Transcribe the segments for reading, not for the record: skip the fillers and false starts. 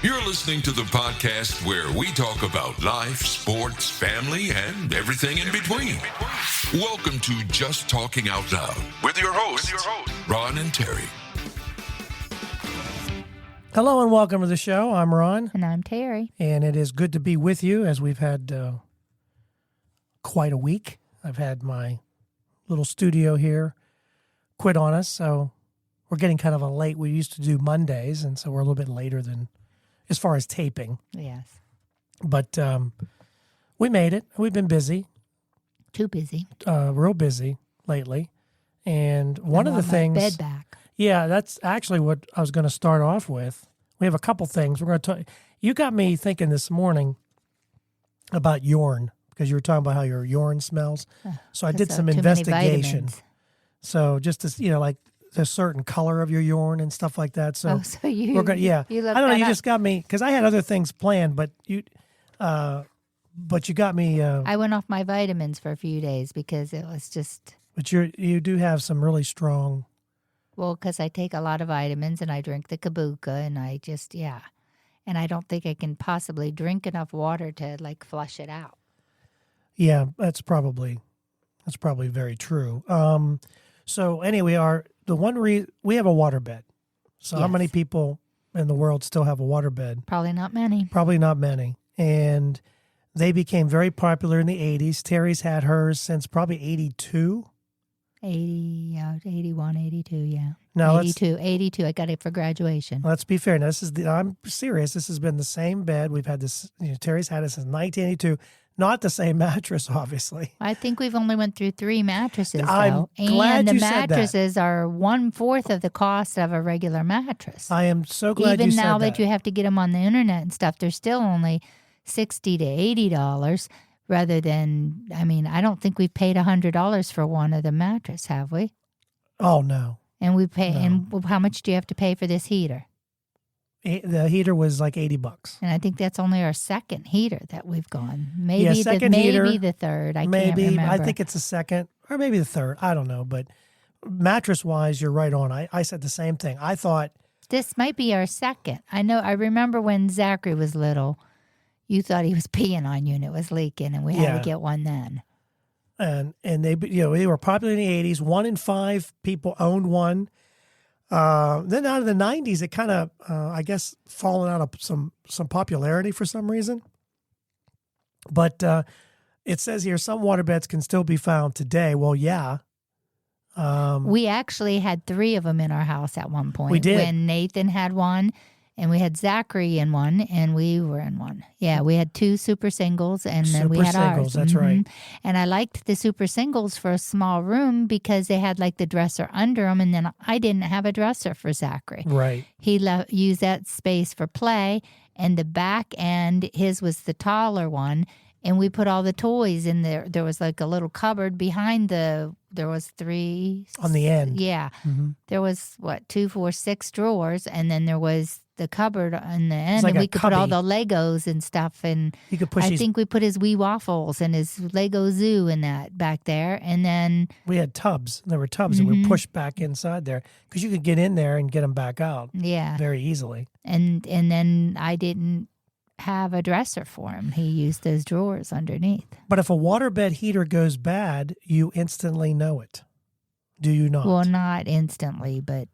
You're listening to the podcast where we talk about life, sports, family, and everything in between. Welcome to Just Talking Out Loud with your hosts, Ron and Terri. Hello and welcome to the show. I'm Ron. And I'm Terri. And it is good to be with you as we've had quite a week. I've had my little studio here quit on us, so we're getting kind of a late. We used to do Mondays, and so we're a little bit later than as far as taping. Yes. But we made it. We've been busy. Too busy. Real busy lately. And one of the things... my bed back. Yeah, that's actually what I was going to start off with. We have a couple things. We're going to talk. You got me thinking this morning about urine, because you were talking about how your urine smells. So I did some investigation. So just to, like the certain color of your urine and stuff like that. So, we're going. Yeah, I don't know. You just got me because I had other things planned, but you got me. I went off my vitamins for a few days because it was just. But you do have some really strong. Well, because I take a lot of vitamins and I drink the kabuka and I just and I don't think I can possibly drink enough water to flush it out. Yeah, that's probably very true. So anyway, we have a waterbed. So yes. How many people in the world still have a waterbed? Probably not many. Probably not many. And they became very popular in the 80s. Terry's had hers since probably 82. 81, 82, yeah. No, 82. I got it for graduation. Let's be fair. Now, I'm serious. This has been the same bed. We've had this, Terry's had it since 1982. Not the same mattress, obviously. I think we've only went through 3 mattresses, though. I'm glad and the you said that. mattresses are 1/4 of the cost of a regular mattress. I am so glad you said that. Even now that you have to get them on the internet and stuff, they're still only $60 to $80 rather than, I don't think we've paid $100 for one of the mattress, have we? Oh, no. And we pay. No. And how much do you have to pay for this heater? The heater was like $80. And I think that's only our second heater that we've gone. Maybe heater, the third. I can't remember. I think it's the second or maybe the third. I don't know. But mattress-wise, you're right on. I said the same thing. I thought this might be our second. I remember when Zachary was little, you thought he was peeing on you and it was leaking, and we had to get one then. And they were popular in the 80s. 1 in 5 people owned one. Then out of the 90s, it kind of, I guess, fallen out of some popularity for some reason. But it says here some waterbeds can still be found today. Well, yeah. We actually had 3 of them in our house at one point. We did. When Nathan had one, and we had Zachary in one, and we were in one. Yeah, we had 2 super singles, and then we had ours. That's right. And I liked the super singles for a small room because they had the dresser under them, and then I didn't have a dresser for Zachary. Right. He used that space for play, and the back end, his was the taller one, and we put all the toys in there. There was a little cupboard behind there was 3. On the end. Yeah. Mm-hmm. There was, 2, 4, 6 drawers, and then there was the cupboard on the end, and we could put all the Legos and stuff. And you could push. I think we put his wee waffles and his Lego zoo and that back there. And then we had tubs. There were tubs that were pushed back inside there because you could get in there and get them back out. Yeah, very easily. And then I didn't have a dresser for him. He used those drawers underneath. But if a waterbed heater goes bad, you instantly know it. Do you not? Well, not instantly, but.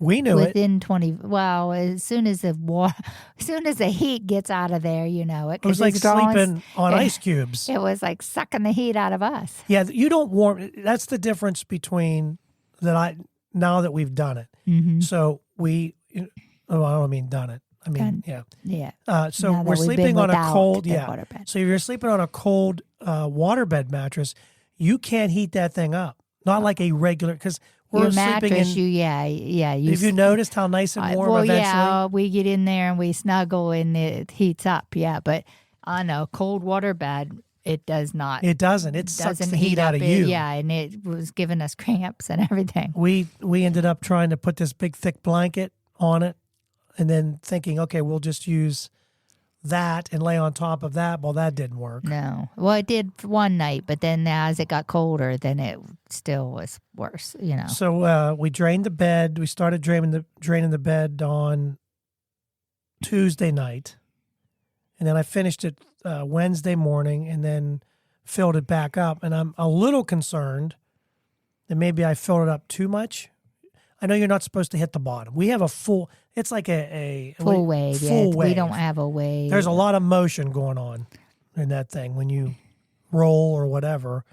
We knew within 20. Well, as soon as the heat gets out of there, you know it. It was like sleeping on ice cubes. It was like sucking the heat out of us. Yeah, you don't warm. That's the difference between now that we've done it. Mm-hmm. So I don't mean done it. I mean, yeah. So we're sleeping on a cold. Yeah. So if you're sleeping on a cold waterbed mattress, you can't heat that thing up. Not like a regular because. Your mattress, have you noticed how nice and warm eventually? Yeah, we get in there and we snuggle and it heats up, but on a cold water bed, it does not. It doesn't. It sucks the heat out of you. Yeah, and it was giving us cramps and everything. We ended up trying to put this big thick blanket on it and then thinking, okay, we'll just use that and lay on top of that. Well, that didn't work. No. Well, it did for one night, but then as it got colder, then it still was worse, So we drained the bed. We started draining the bed on Tuesday night, and then I finished it Wednesday morning, and then filled it back up. And I'm a little concerned that maybe I filled it up too much. I know you're not supposed to hit the bottom. We have a full. It's like a full wave. Full wave. We don't have a wave. There's a lot of motion going on in that thing when you roll or whatever.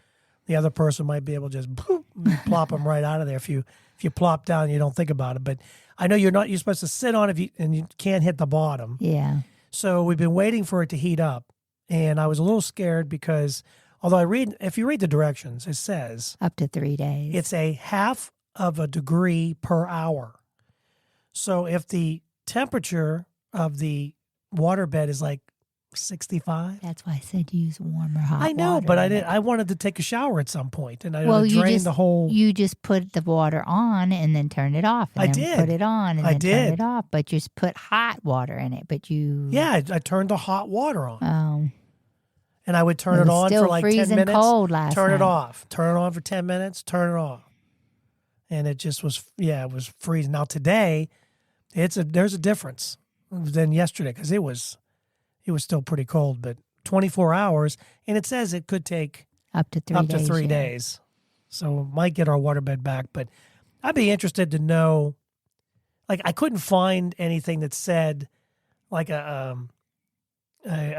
The other person might be able to just boop, plop them right out of there if you plop down and you don't think about it. But I know you're supposed to sit on it and you can't hit the bottom. Yeah. So we've been waiting for it to heat up, and I was a little scared because although if you read the directions, it says up to 3 days. It's a half of a degree per hour. So if the temperature of the waterbed is like 65. That's why I said use warm or hot I know, water but I wanted to take a shower at some point, and I well, drained the whole. You just put the water on and then turn it off. And I then did. Put it on and then did. turn it off. But you just put hot water in it. But you. Yeah, I turned the hot water on. Oh. And I would turn it on for like 10 minutes. Freezing cold last turn night. it off. Turn it on for 10 minutes. Turn it off. And it just was, it was freezing. Now today, there's a difference than yesterday because it was still pretty cold, but 24 hours, and it says it could take up to 3 days. So might get our waterbed back, but I'd be interested to know. Like I couldn't find anything that said like a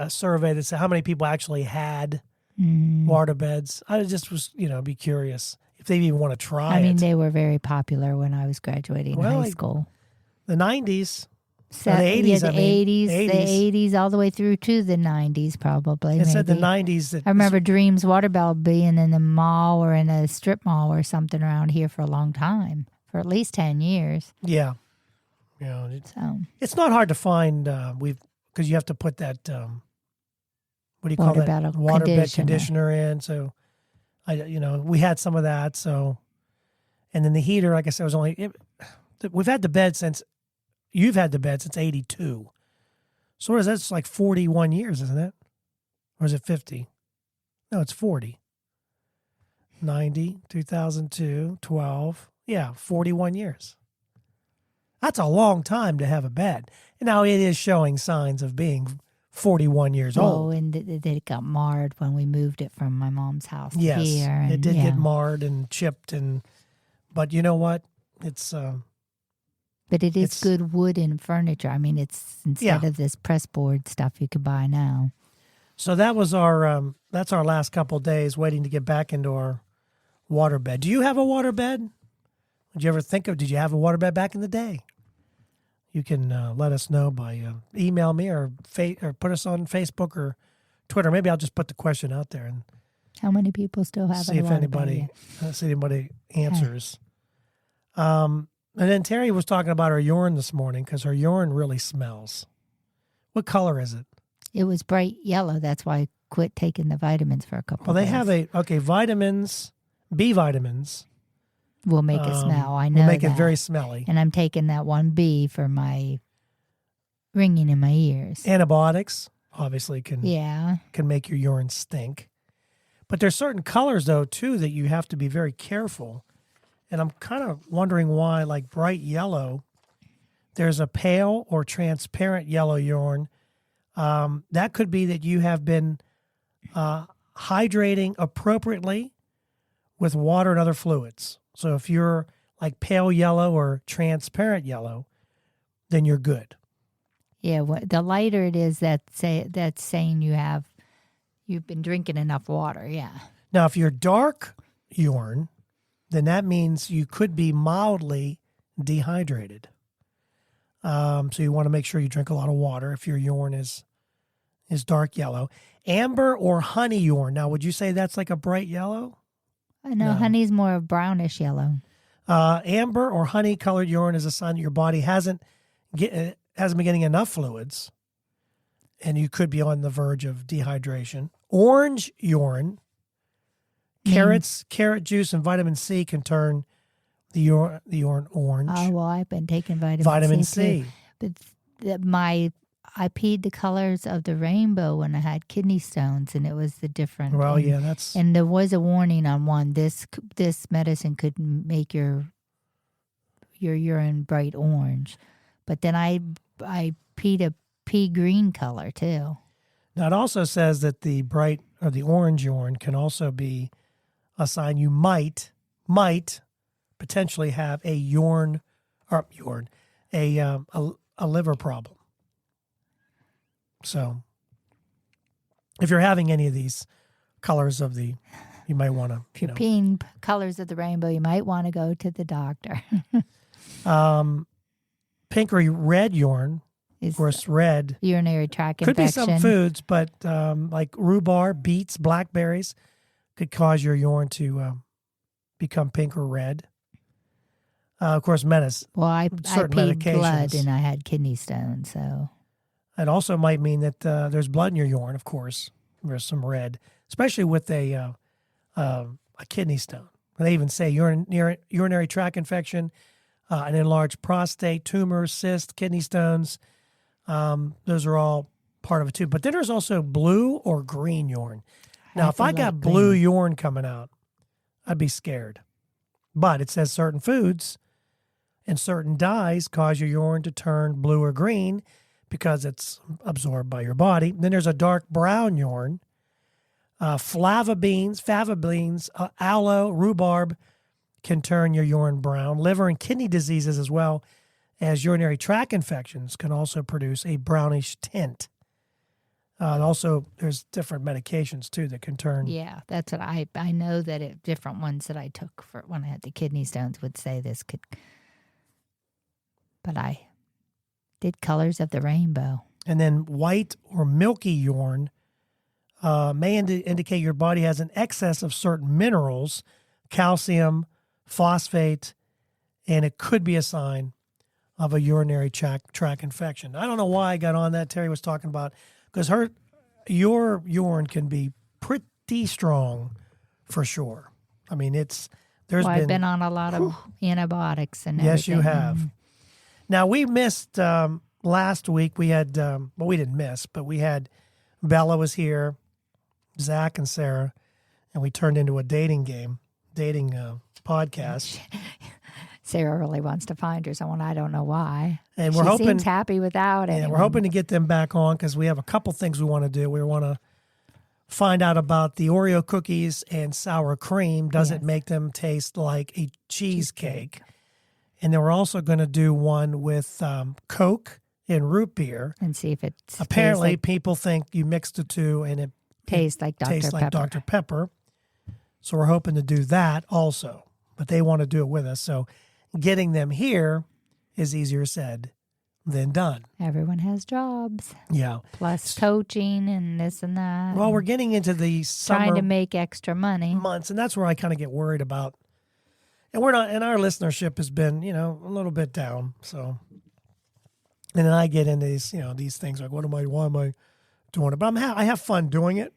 survey that said how many people actually had waterbeds. I just was be curious if they even want to try it. I mean, they were very popular when I was graduating high school. The 90s. So, the 80s, the 80s, all the way through to the 90s, probably. It said the 90s. I remember Dream's Waterbed being in a mall or in a strip mall or something around here for a long time, for at least 10 years. Yeah. It's not hard to find. Because you have to put that, what do you call that? Waterbed conditioner in. So, we had some of that. So, and then the heater, like I said, we've had the bed since. You've had the bed since 82. So what is that? It's like 41 years, isn't it? Or is it 50? No, it's 40. 90, 2002, 12. Yeah, 41 years. That's a long time to have a bed. And now it is showing signs of being 41 years old. Oh, and it got marred when we moved it from my mom's house to here. Yes, it did get marred and chipped. But you know what? It's... But it's good wood and furniture. I mean, it's instead of this pressboard stuff you could buy now. So that's our last couple of days waiting to get back into our waterbed. Do you have a waterbed? Did you have a waterbed back in the day? You can let us know by email me or put us on Facebook or Twitter. Maybe I'll just put the question out there and how many people still have see if anybody answers. And then Terri was talking about her urine this morning because her urine really smells. What color is it? It was bright yellow. That's why I quit taking the vitamins for a couple of days. Well, they have vitamins, B vitamins. Will make it smell. I know will make that. It very smelly. And I'm taking that 1B for my ringing in my ears. Antibiotics obviously can make your urine stink. But there's certain colors, though, too, that you have to be very careful. And I'm kind of wondering why, like bright yellow, there's a pale or transparent yellow urine. That could be that you have been hydrating appropriately with water and other fluids. So if you're like pale yellow or transparent yellow, then you're good. Yeah, the lighter it is, that's saying you've been drinking enough water. Yeah. Now, if you're dark urine, then that means you could be mildly dehydrated. So you want to make sure you drink a lot of water if your urine is dark yellow. Amber or honey urine. Now, would you say that's like a bright yellow? No, honey's more of brownish yellow. Amber or honey colored urine is a sign that your body hasn't been getting enough fluids, and you could be on the verge of dehydration. Orange urine. Carrot juice and vitamin C can turn the urine orange. Oh, well, I've been taking vitamin C. Too. But I peed the colors of the rainbow when I had kidney stones, and it was the different. Well, And there was a warning on one. This medicine could make your urine bright orange. But then I peed a pea green color too. Now, it also says that the bright or the orange urine can also be a sign you might potentially have a a liver problem. So, if you're having any of these colors of the, you might want to, If you're peeing colors of the rainbow, you might want to go to the doctor. Pink or red urine. Of course, red. Urinary tract Could infection. be some foods, but like rhubarb, beets, blackberries could cause your urine to become pink or red. Of course, Well, I certain peed medications. blood and I had kidney stones, so. It also might mean that there's blood in your urine, of course. There's some red, especially with a kidney stone. They even say urinary tract infection, an enlarged prostate, tumors, cysts, kidney stones. Those are all part of it too. But then there's also blue or green urine. Now, if I got blue urine coming out, I'd be scared. But it says certain foods and certain dyes cause your urine to turn blue or green because it's absorbed by your body. Then there's a dark brown urine. Fava beans, aloe, rhubarb can turn your urine brown. Liver and kidney diseases, as well as urinary tract infections, can also produce a brownish tint. Also, there's different medications too that can turn. Yeah, that's what I know that different ones that I took for when I had the kidney stones would say this could. But I did colors of the rainbow. And then white or milky urine may indicate your body has an excess of certain minerals, calcium, phosphate, and it could be a sign of a urinary tract infection. I don't know why I got on that. Terri was talking about, because your urine can be pretty strong for sure. I mean, I've been on a lot of antibiotics and everything. Yes, you have. Now, we missed last week. We had, we didn't miss, but we had Bella was here, Zach and Sarah, and we turned into a dating podcast. Sarah really wants to find her someone. I don't know why. And she seems happy without it. And we're hoping to get them back on because we have a couple things we want to do. We want to find out about the Oreo cookies and sour cream. Does it make them taste like a cheesecake? And then we're also going to do one with Coke and root beer. And see if it's apparently people think you mix the two and it tastes like Dr. Pepper. So we're hoping to do that also. But they want to do it with us. So getting them here is easier said than done. Everyone has jobs. Yeah. Plus coaching and this and that. Well, we're getting into the summer trying to make extra money. Months, and that's where I kind of get worried about. And we're not, and our listenership has been, a little bit down. So, and then I get into these things like, why am I doing it? But I have fun doing it.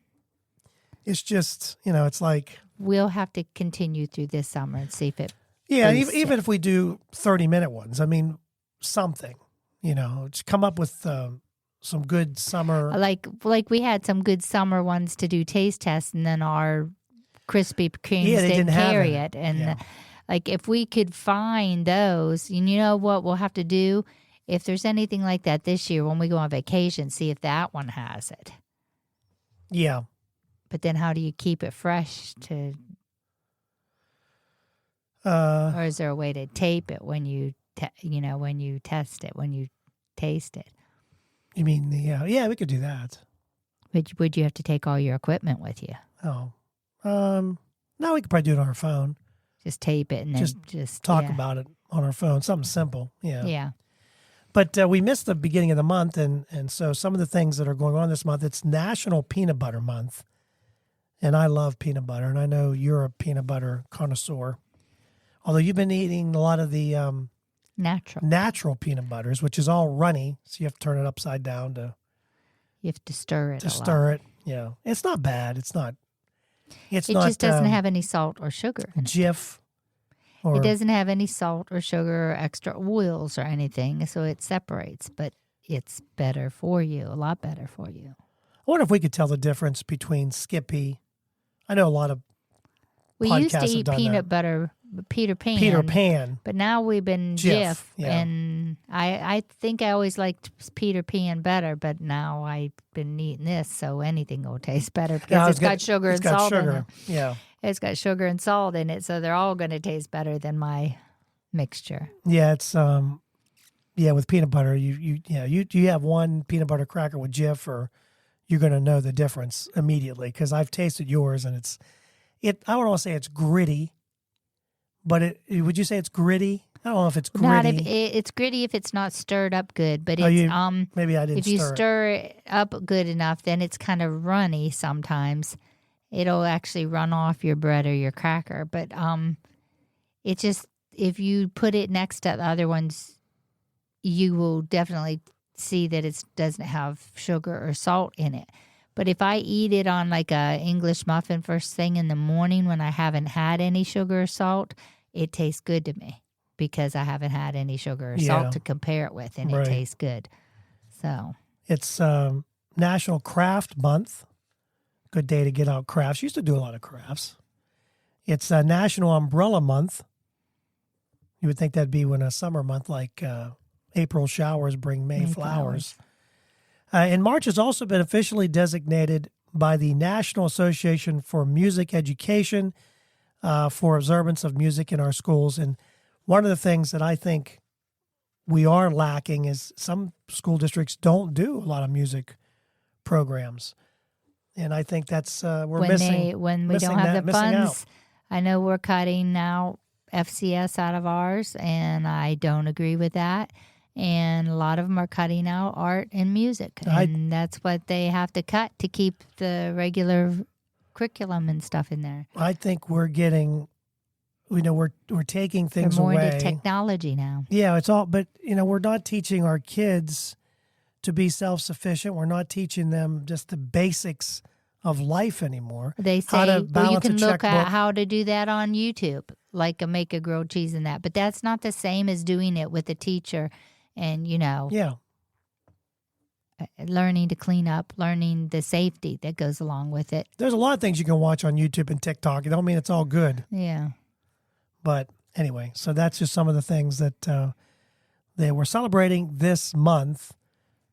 It's just, it's like we'll have to continue through this summer and see if it. Yeah, even if we do 30-minute ones, I mean, something, just come up with some good summer. Like we had some good summer ones to do taste tests, and then our Krispy Kremes didn't carry it. And like if we could find those, and you know what we'll have to do? If there's anything like that this year when we go on vacation, see if that one has it. Yeah. But then how do you keep it fresh to... or is there a way to tape it when you, when you test it, when you taste it? You mean yeah, we could do that. Would you have to take all your equipment with you? Oh. No, we could probably do it on our phone. Just tape it and then just talk about it on our phone. Something simple. Yeah. Yeah. But we missed the beginning of the month, and so some of the things that are going on this month, it's National Peanut Butter Month. And I love peanut butter, and I know you're a peanut butter connoisseur. Although you've been eating a lot of the natural peanut butters, which is all runny, so you have to turn it upside down to. You have to stir it. Yeah, it's not bad. It's not. It just doesn't have any salt or sugar. Jif. It doesn't have any salt or sugar or extra oils or anything, so it separates. But it's better for you, a lot better for you. I wonder if we could tell the difference between Skippy. I know a lot of We podcasts used to have eat done peanut that. butter, Peter Pan. Peter Pan. But now we've been Jif, Jif, yeah. and I think I always liked Peter Pan better, but now I've been eating this, so anything will taste better because it's got sugar and salt in it. Yeah. It's got sugar and salt in it, so they're all going to taste better than my mixture. Yeah, it's with peanut butter, you have one peanut butter cracker with Jif, or you're going to know the difference immediately, because I've tasted yours and I don't want to say it's gritty, but would you say it's gritty? I don't know if it's gritty. It's gritty if it's not stirred up good, but it's maybe I didn't. If you stir it up good enough, then it's kind of runny sometimes. It'll actually run off your bread or your cracker, but it just, if you put it next to the other ones, you will definitely see that it doesn't have sugar or salt in it. But if I eat it on like a English muffin first thing in the morning when I haven't had any sugar or salt, it tastes good to me because I haven't had any sugar or salt to compare it with, and it tastes good. So it's National Craft Month. Good day to get out crafts. Used to do a lot of crafts. It's National Umbrella Month. You would think that'd be when a summer month, like April showers bring May flowers. And March has also been officially designated by the National Association for Music Education for observance of music in our schools. And one of the things that I think we are lacking is some school districts don't do a lot of music programs. And I think that's we're missing. When we don't have the funds, I know we're cutting now FCS out of ours, and I don't agree with that. And a lot of them are cutting out art and music, and that's what they have to cut to keep the regular curriculum and stuff in there. I think we're getting, we're taking things They're more away. into technology now. Yeah, it's all, but we're not teaching our kids to be self-sufficient. We're not teaching them just the basics of life anymore. They say, well, you can look at how to do that on YouTube, like make a grilled cheese and that. But that's not the same as doing it with a teacher and, learning to clean up, learning the safety that goes along with it. There's a lot of things you can watch on YouTube and TikTok. It don't mean it's all good. Yeah. But anyway, so that's just some of the things that they were celebrating this month.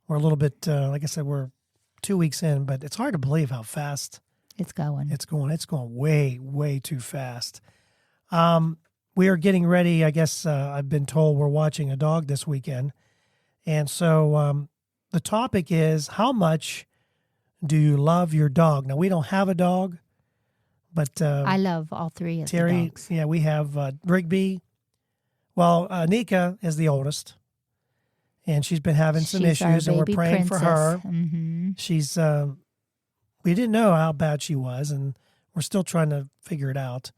We're a little bit, like I said, we're 2 weeks in, but it's hard to believe how fast it's going. It's going way, way too fast. We are getting ready. I guess I've been told we're watching a dog this weekend. And so the topic is, how much do you love your dog? Now, we don't have a dog, but I love all three of Terri, the dogs. Yeah, we have Rigby. Well, Nika is the oldest. And she's been having some issues, and we're praying for her. Mm-hmm. She's, we didn't know how bad she was, and we're still trying to figure it out.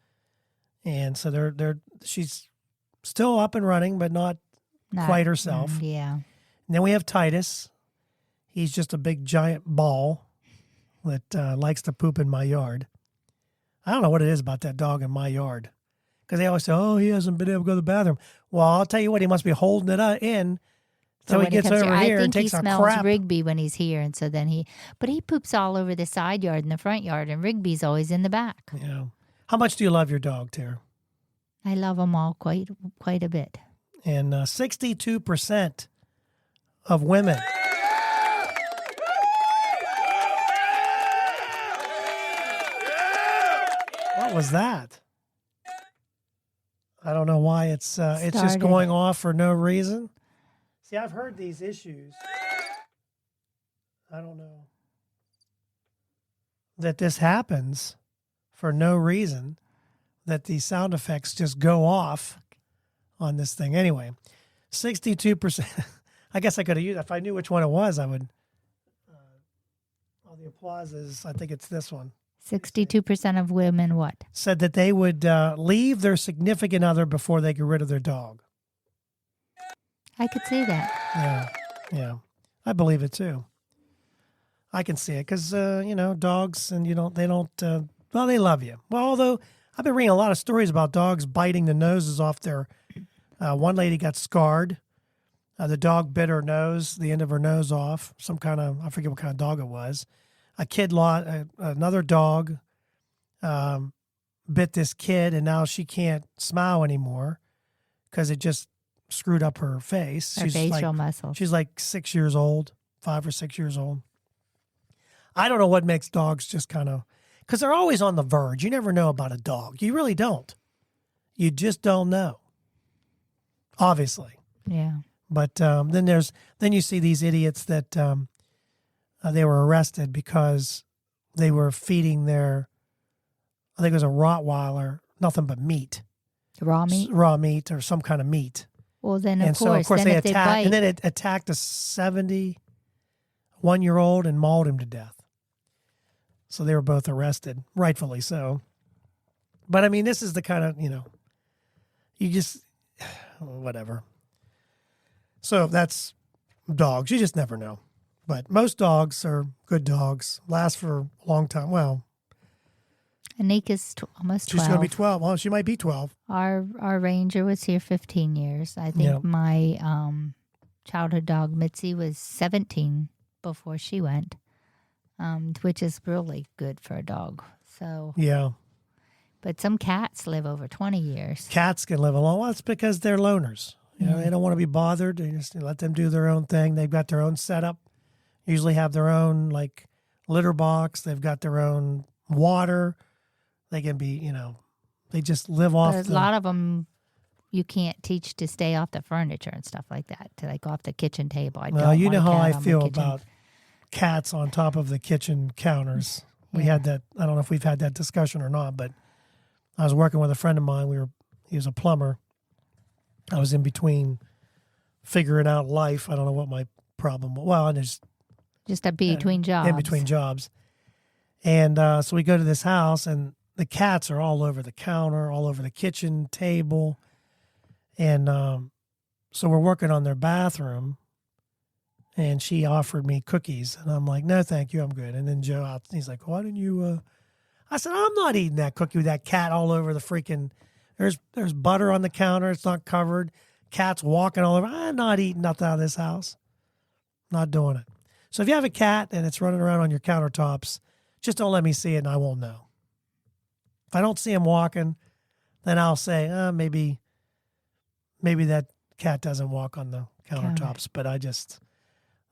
And so she's still up and running, but not quite herself. Yeah. And then we have Titus. He's just a big giant ball that likes to poop in my yard. I don't know what it is about that dog in my yard, because they always say, "Oh, he hasn't been able to go to the bathroom." Well, I'll tell you what, he must be holding it in. So he gets over here and takes a crap. I think he smells Rigby when he's here, and so then he poops all over the side yard and the front yard, and Rigby's always in the back. Yeah. How much do you love your dog, Terri? I love them all quite a bit. And 62% of women. What was that? I don't know why it's just going off for no reason. See, I've heard these issues. I don't know that this happens for no reason, that these sound effects just go off on this thing. Anyway, 62%. I guess I could have used, if I knew which one it was, I would. All the applauses, I think it's this one. 62% of women what? Said that they would leave their significant other before they get rid of their dog. I could see that. Yeah. I believe it too. I can see it because, dogs, and they love you. Well, although I've been reading a lot of stories about dogs biting the noses off their, one lady got scarred. The dog bit her nose, the end of her nose off. Some kind of, I forget what kind of dog it was. A kid lost, another dog bit this kid, and now she can't smile anymore because it just screwed up her face. Her facial muscles. She's like 6 years old, 5 or 6 years old. I don't know what makes dogs just kind of, because they're always on the verge. You never know about a dog. You really don't. You just don't know. Obviously. Yeah. But then you see these idiots that they were arrested because they were feeding their, I think it was a Rottweiler, nothing but meat. Raw meat? Raw meat or some kind of meat. Well, then, of So, of course, then they if attacked, they bite, and then it attacked a 71-year-old and mauled him to death. So they were both arrested, rightfully so. But, I mean, this is the kind of, you just, whatever. So that's dogs. You just never know. But most dogs are good dogs, last for a long time. Well, Anika's almost 12. She's going to be 12. Well, she might be 12. Our ranger was here 15 years. I think my childhood dog Mitzi was 17 before she went, which is really good for a dog. So yeah. But some cats live over 20 years. Cats can live a long. Well, it's because they're loners. They don't want to be bothered. They just let them do their own thing. They've got their own setup. Usually have their own like litter box. They've got their own water. They can be, they just live off. But a lot of them you can't teach to stay off the furniture and stuff like that, to like off the kitchen table. Well, you know how I feel about cats on top of the kitchen counters. We had that. I don't know if we've had that discussion or not, but I was working with a friend of mine. He was a plumber. I was in between figuring out life. I don't know what my problem was. Well, and just a between jobs. In between jobs. And so we go to this house, and the cats are all over the counter, all over the kitchen table. And so we're working on their bathroom, and she offered me cookies. And I'm like, no, thank you, I'm good. And then Joe, he's like, why didn't you? I said, I'm not eating that cookie with that cat all over the freaking, there's butter on the counter. It's not covered. Cats walking all over. I'm not eating nothing out of this house. Not doing it. So if you have a cat and it's running around on your countertops, just don't let me see it and I won't know. If I don't see him walking, then I'll say, maybe that cat doesn't walk on the countertops, but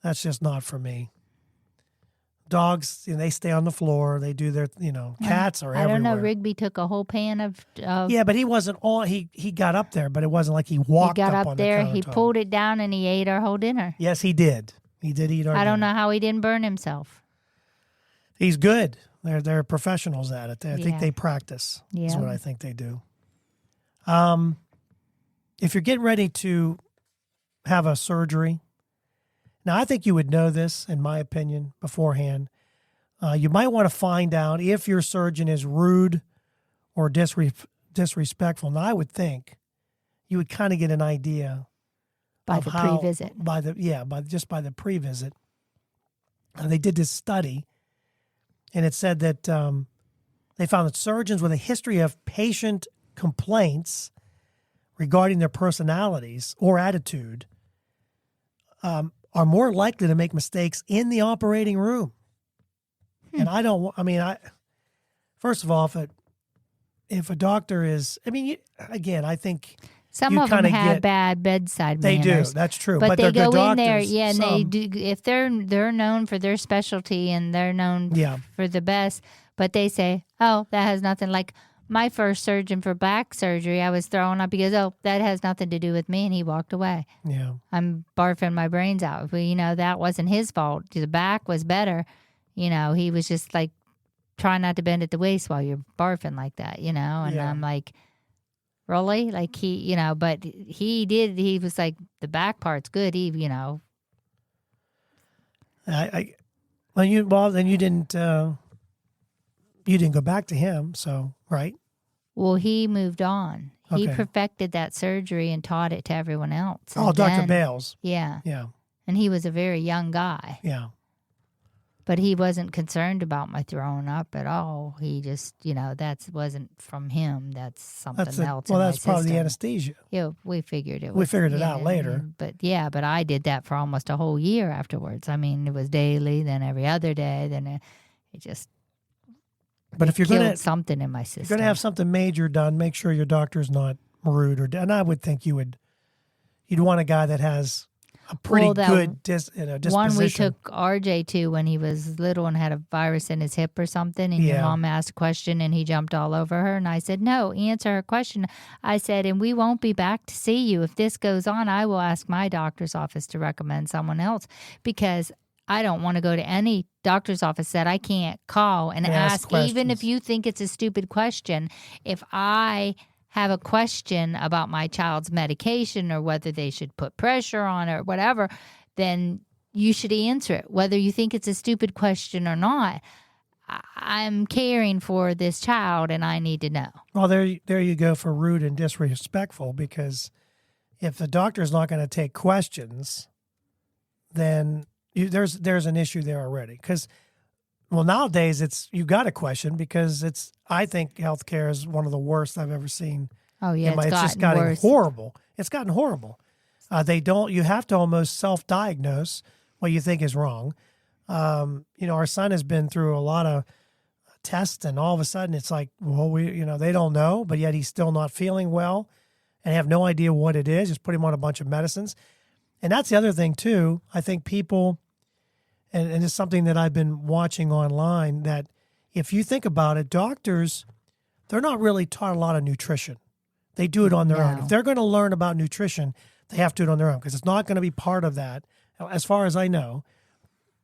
that's just not for me. Dogs, they stay on the floor. They do their, cats are everywhere. I don't know. Rigby took a whole pan of yeah, but he wasn't on. He got up there, but it wasn't like he walked up on there. The he pulled it down and he ate our whole dinner. Yes, he did. He did eat our dinner. I don't know how he didn't burn himself. He's good. They're professionals at it. I think they practice. Yeah. Is what I think they do. If you're getting ready to have a surgery, now I think you would know this, in my opinion, beforehand. You might want to find out if your surgeon is rude or disrespectful. Now, I would think you would kind of get an idea by the pre-visit. By the pre-visit. They did this study, and it said that they found that surgeons with a history of patient complaints regarding their personalities or attitude are more likely to make mistakes in the operating room. And first of all, if a doctor is, I think some of them have bad bedside manners. They do. That's true. But they they're go good in there, doctors. and they do. If they're known for their specialty and they're known for the best, but they say, "Oh, that has nothing." Like my first surgeon for back surgery, I was throwing up because, "Oh, that has nothing to do with me," and he walked away. Yeah, I'm barfing my brains out. But, that wasn't his fault. The back was better. He was just like trying not to bend at the waist while you're barfing like that. And I'm like, really? Like but he did. He was like, the back part's good. Then you didn't go back to him. So, right. Well, he moved on. Okay. He perfected that surgery and taught it to everyone else. And Dr. Bales. Yeah. Yeah. And he was a very young guy. Yeah. But he wasn't concerned about my throwing up at all. He just, that wasn't from him. That's something else. Well, that's probably the anesthesia. Yeah, we figured it. We figured it out later. But I did that for almost a whole year afterwards. It was daily, then every other day, then it just. But if you're killed going to something in my system. If you're going to have something major done, make sure your doctor's not rude and I would think you'd want a guy that has a pretty good disposition. One we took RJ to when he was little and had a virus in his hip or something, and your mom asked a question and he jumped all over her. And I said, no, answer her question. I said, and we won't be back to see you. If this goes on, I will ask my doctor's office to recommend someone else, because I don't want to go to any doctor's office that I can't call and ask even if you think it's a stupid question. If I have a question about my child's medication or whether they should put pressure on or whatever, then you should answer it, whether you think it's a stupid question or not. I'm caring for this child and I need to know. Well, there you go for rude and disrespectful, because if the doctor's not going to take questions, then there's an issue there already. Because, well, nowadays you got a question, because I think healthcare is one of the worst I've ever seen. Oh yeah, it's just gotten worse. horrible. It's gotten horrible. You have to almost self-diagnose what you think is wrong. Our son has been through a lot of tests, and all of a sudden it's like, well, they don't know, but yet he's still not feeling well and have no idea what it is. Just put him on a bunch of medicines. And that's the other thing too. I think people, and it's something that I've been watching online, that if you think about it, doctors, they're not really taught a lot of nutrition. They do it on their own. If they're going to learn about nutrition, they have to do it on their own, because it's not going to be part of that, as far as I know,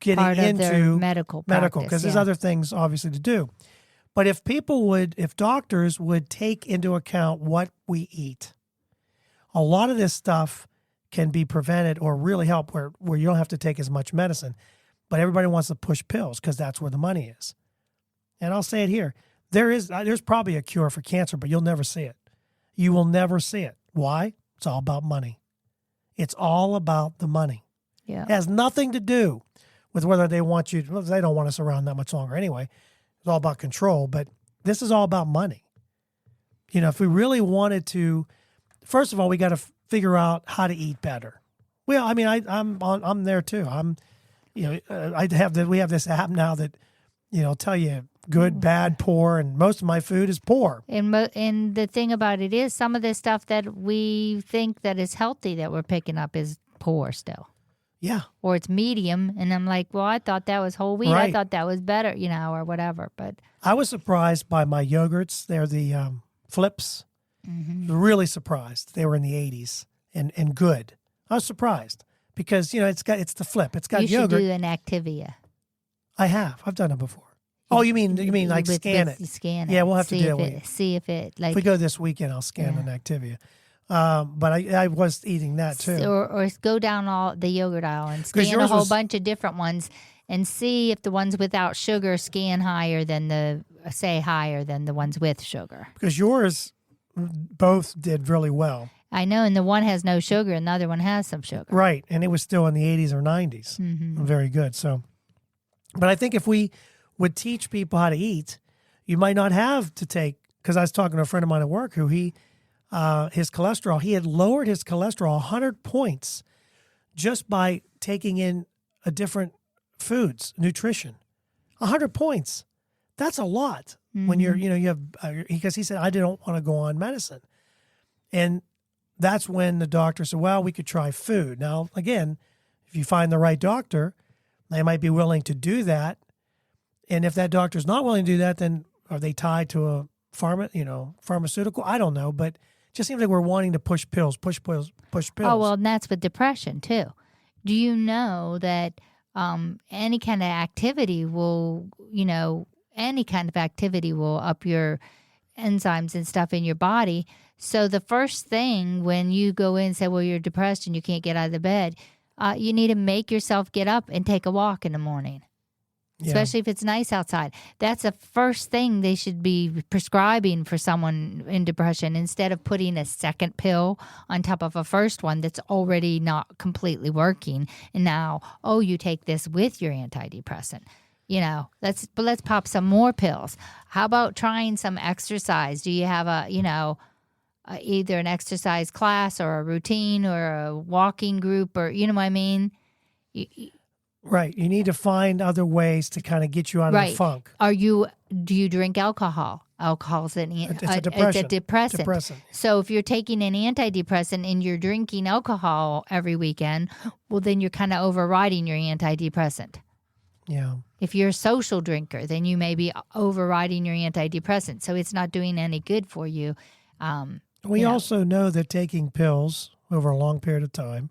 getting into their medical, because there's other things obviously to do. But if doctors would take into account what we eat, a lot of this stuff can be prevented or really help where you don't have to take as much medicine. But everybody wants to push pills because that's where the money is. And I'll say it here. There's probably a cure for cancer, but you'll never see it. You will never see it. Why? It's all about money. It's all about the money. Yeah. It has nothing to do with whether they want you. Well, they don't want us around that much longer anyway. It's all about control. But this is all about money. If we really wanted to, first of all, we got to figure out how to eat better. Well, I mean, I'm there too. We have this app now that, tell you good, bad, poor, and most of my food is poor. And the thing about it is, some of the stuff that we think that is healthy that we're picking up is poor still. Yeah. Or it's medium, and I'm like, well, I thought that was whole wheat. Right. I thought that was better, or whatever. But I was surprised by my yogurts. They're the Flips. Mm-hmm. Really surprised. They were in the 80s and good. I was surprised because it's the Flip. It's got yogurt. You should do an Activia. I've done it before. Oh, you mean like scan it? Scan it. Yeah, we'll have to do it. See if it if we go this weekend, I'll scan an Activia. But I was eating that too. Or go down all the yogurt aisle and scan a whole bunch of different ones and see if the ones without sugar scan higher than the ones with sugar. Because yours both did really well. I know, and the one has no sugar and the other one has some sugar. Right, and it was still in the 80s or 90s. Mm-hmm. Very good. So, but I think if we would teach people how to eat, you might not have to take, because I was talking to a friend of mine at work who his cholesterol, he had lowered his cholesterol 100 points just by taking in a different foods, nutrition. 100 points. That's a lot when you have, because he said, I didn't want to go on medicine. And that's when the doctor said, well, we could try food. Now, again, if you find the right doctor, they might be willing to do that. And if that doctor's not willing to do that, then are they tied to a pharmaceutical? I don't know, but it just seems like we're wanting to push pills. Oh, well, and that's with depression too. Do you know that any kind of activity will up your enzymes and stuff in your body? So the first thing when you go in and say, well, you're depressed and you can't get out of the bed, you need to make yourself get up and take a walk in the morning. Especially if it's nice outside. That's the first thing they should be prescribing for someone in depression, instead of putting a second pill on top of a first one that's already not completely working. And now, you take this with your antidepressant. Let's pop some more pills. How about trying some exercise? Do you have either an exercise class or a routine or a walking group, or what I mean? Right. You need to find other ways to kind of get you out of the funk. Are you do you drink alcohol? Alcohol's It's a depression. It's a depressant. So if you're taking an antidepressant and you're drinking alcohol every weekend, well, then you're kind of overriding your antidepressant. Yeah. If you're a social drinker, then you may be overriding your antidepressant. So it's not doing any good for you. We also know that taking pills over a long period of time,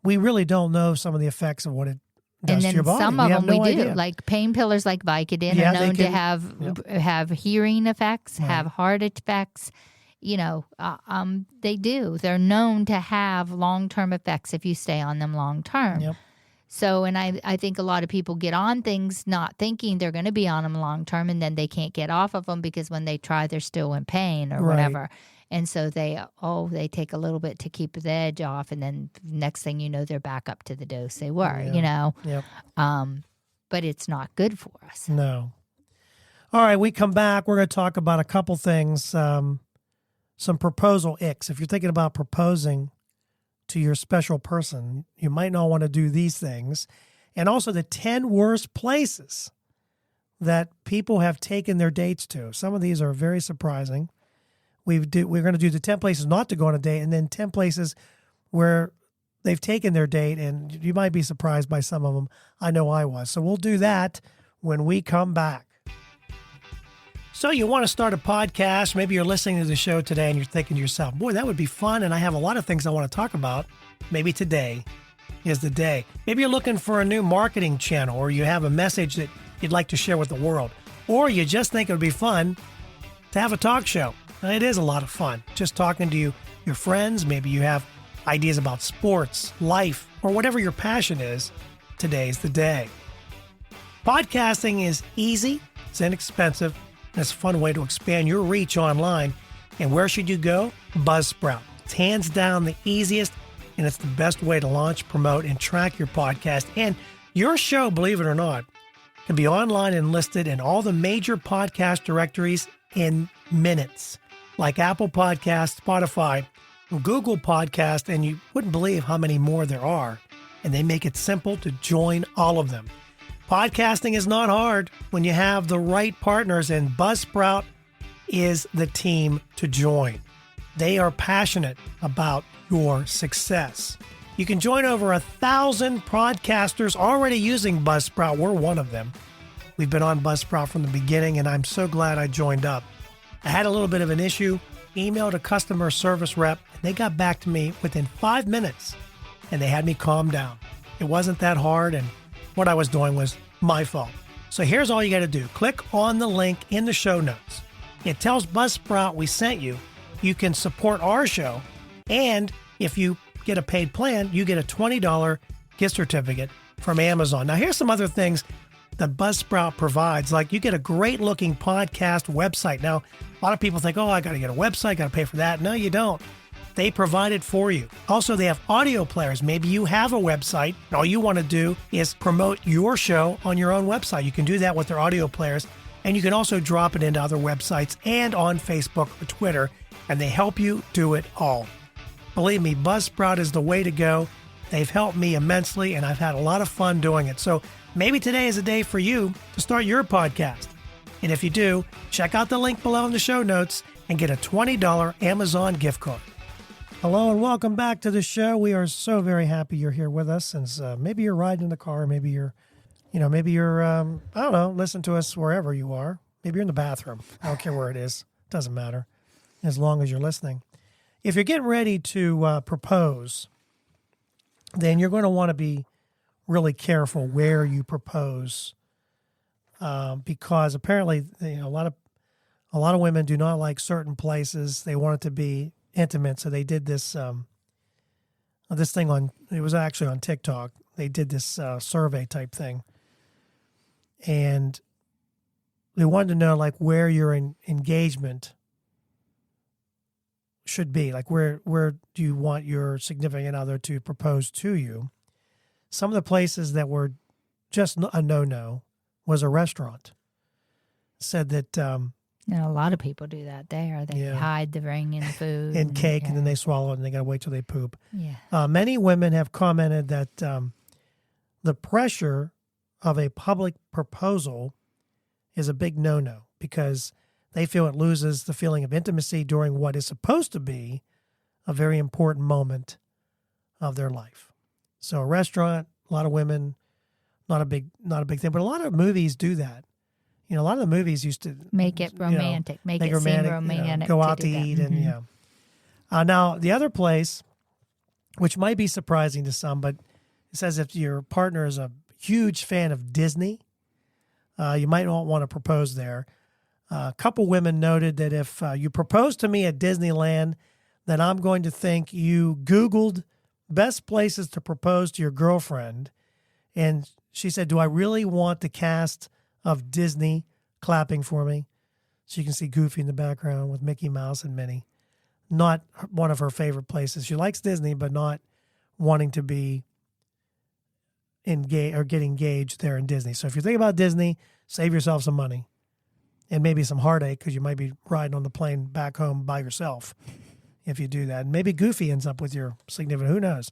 we really don't know some of the effects of what it does to your body. Some of them we do. Idea. Like painkillers like Vicodin are known to have hearing effects, have heart effects. They do. They're known to have long-term effects if you stay on them long-term. Yep. So, and I think a lot of people get on things not thinking they're going to be on them long-term, and then they can't get off of them because when they try, they're still in pain or whatever. And so they take a little bit to keep the edge off, and then next thing you know, they're back up to the dose they were, Yep. But it's not good for us. No. All right, we come back. We're going to talk about a couple things, some proposal icks. If you're thinking about proposing to your special person, you might not want to do these things. And also the 10 worst places that people have taken their dates to. Some of these are very surprising. We're going to do the 10 places not to go on a date, and then 10 places where they've taken their date, and you might be surprised by some of them. I know I was. So we'll do that when we come back. So you want to start a podcast. Maybe you're listening to the show today and you're thinking to yourself, boy, that would be fun, and I have a lot of things I want to talk about. Maybe today is the day. Maybe you're looking for a new marketing channel, or you have a message that you'd like to share with the world, or you just think it would be fun to have a talk show. It is a lot of fun just talking to your friends. Maybe you have ideas about sports, life, or whatever your passion is. Today's the day. Podcasting is easy, it's inexpensive, and it's a fun way to expand your reach online. And where should you go? Buzzsprout. It's hands down the easiest, and it's the best way to launch, promote, and track your podcast. And your show, believe it or not, can be online and listed in all the major podcast directories in minutes, like Apple Podcasts, Spotify, Google Podcasts, and you wouldn't believe how many more there are. And they make it simple to join all of them. Podcasting is not hard when you have the right partners, and Buzzsprout is the team to join. They are passionate about your success. You can join over 1,000 podcasters already using Buzzsprout. We're one of them. We've been on Buzzsprout from the beginning, and I'm so glad I joined up. I had a little bit of an issue, emailed a customer service rep, and they got back to me within 5 minutes, and they had me calm down. It wasn't that hard, and what I was doing was my fault. So here's all you got to do. Click on the link in the show notes. It tells Buzzsprout we sent you. You can support our show, and if you get a paid plan, you get a $20 gift certificate from Amazon. Now, here's some other things that Buzzsprout provides. Like, you get a great-looking podcast website. Now, a lot of people think, oh, I got to get a website, got to pay for that. No, you don't. They provide it for you. Also, they have audio players. Maybe you have a website, and all you want to do is promote your show on your own website. You can do that with their audio players, and you can also drop it into other websites and on Facebook or Twitter, and they help you do it all. Believe me, Buzzsprout is the way to go. They've helped me immensely, and I've had a lot of fun doing it. So maybe today is a day for you to start your podcast. And if you do, check out the link below in the show notes and get a $20 Amazon gift card. Hello and welcome back to the show. We are so very happy you're here with us. And maybe you're riding in the car, maybe you're I don't know, listen to us wherever you are. Maybe you're in the bathroom. I don't care where it is. It doesn't matter as long as you're listening. If you're getting ready to propose, then you're going to want to be really careful where you propose, because apparently a lot of women do not like certain places. They want it to be intimate, so they did this thing it was actually on TikTok. They did this survey type thing, and they wanted to know like where your engagement should be, like where do you want your significant other to propose to you. Some of the places that were just a no-no was a restaurant. Said that a lot of people do that there. They hide the ring in food and cake, and then they swallow it, and they got to wait till they poop. Yeah. Many women have commented that the pressure of a public proposal is a big no-no because they feel it loses the feeling of intimacy during what is supposed to be a very important moment of their life. So a restaurant, a lot of women, not a big thing, but a lot of movies do that. A lot of the movies used to make it romantic, make it seem romantic. Go out to eat, and now the other place, which might be surprising to some, but it says if your partner is a huge fan of Disney, you might not want to propose there. A couple women noted that if you propose to me at Disneyland, then I'm going to think you Googled best places to propose to your girlfriend. And she said, do I really want the cast of Disney clapping for me? So you can see Goofy in the background with Mickey Mouse and Minnie. Not one of her favorite places. She likes Disney, but not wanting to be engaged or get engaged there in Disney. So if you think about Disney, save yourself some money and maybe some heartache because you might be riding on the plane back home by yourself if you do that. And maybe Goofy ends up with your significant. Who knows?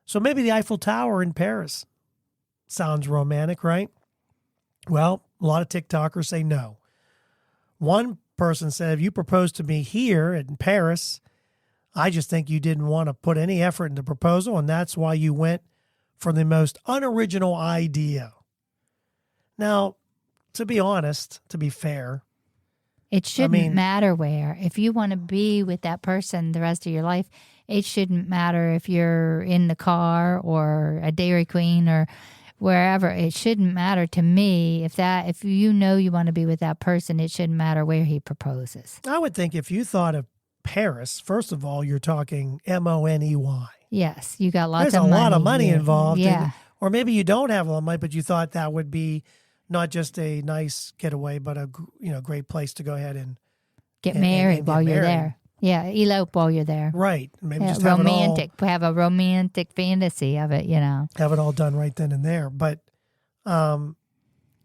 So maybe the Eiffel Tower in Paris sounds romantic, right? Well, a lot of TikTokers say no. One person said, if you propose to me here in Paris, I just think you didn't want to put any effort into the proposal, and that's why you went for the most unoriginal idea. Now, to be honest, to be fair, it shouldn't matter where. If you want to be with that person the rest of your life, it shouldn't matter if you're in the car or a Dairy Queen or wherever. It shouldn't matter to me. If you know you want to be with that person, it shouldn't matter where he proposes. I would think if you thought of Paris, first of all, you're talking Money. Yes, you got lots There's of money. There's a lot of money involved. Yeah. Or maybe you don't have a lot of money, but you thought that would be not just a nice getaway, but a great place to go ahead and get married while you're there. Yeah, elope while you're there. Right. Maybe just have a romantic fantasy of it, Have it all done right then and there. But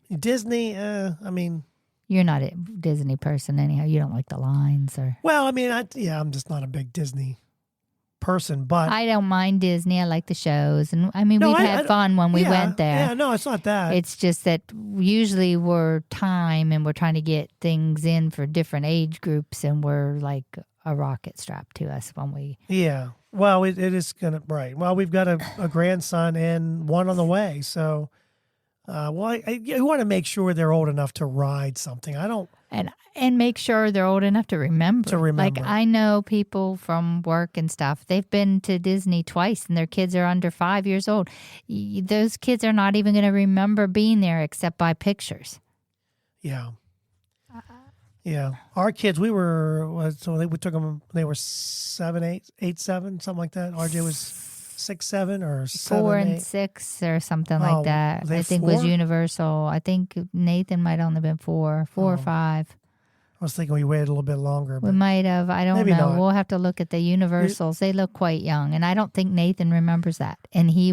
Disney, you're not a Disney person anyhow. You don't like the lines or. Well, I'm just not a big Disney person, but I don't mind Disney. I like the shows, and we've had fun when we went there. Yeah, no, it's not that. It's just that usually we're and we're trying to get things in for different age groups, and we're like a rocket strapped to us when we. Yeah, well, it is gonna right. Well, we've got a grandson and one on the way, so. You want to make sure they're old enough to ride something. I don't. And make sure they're old enough to remember. Like I know people from work and stuff, they've been to Disney twice and their kids are under 5 years old. Those kids are not even going to remember being there except by pictures. Yeah. Yeah. Our kids, we took them, they were 7, 8, 7, something like that. RJ was 6, 7 or 7, 4 and 8. 6 or something like that. I think 4? was universal. I think Nathan might have only been 4 or 5. I was thinking we waited a little bit longer. We might have. I don't know. Not. We'll have to look at the universals. They look quite young, and I don't think Nathan remembers that. And he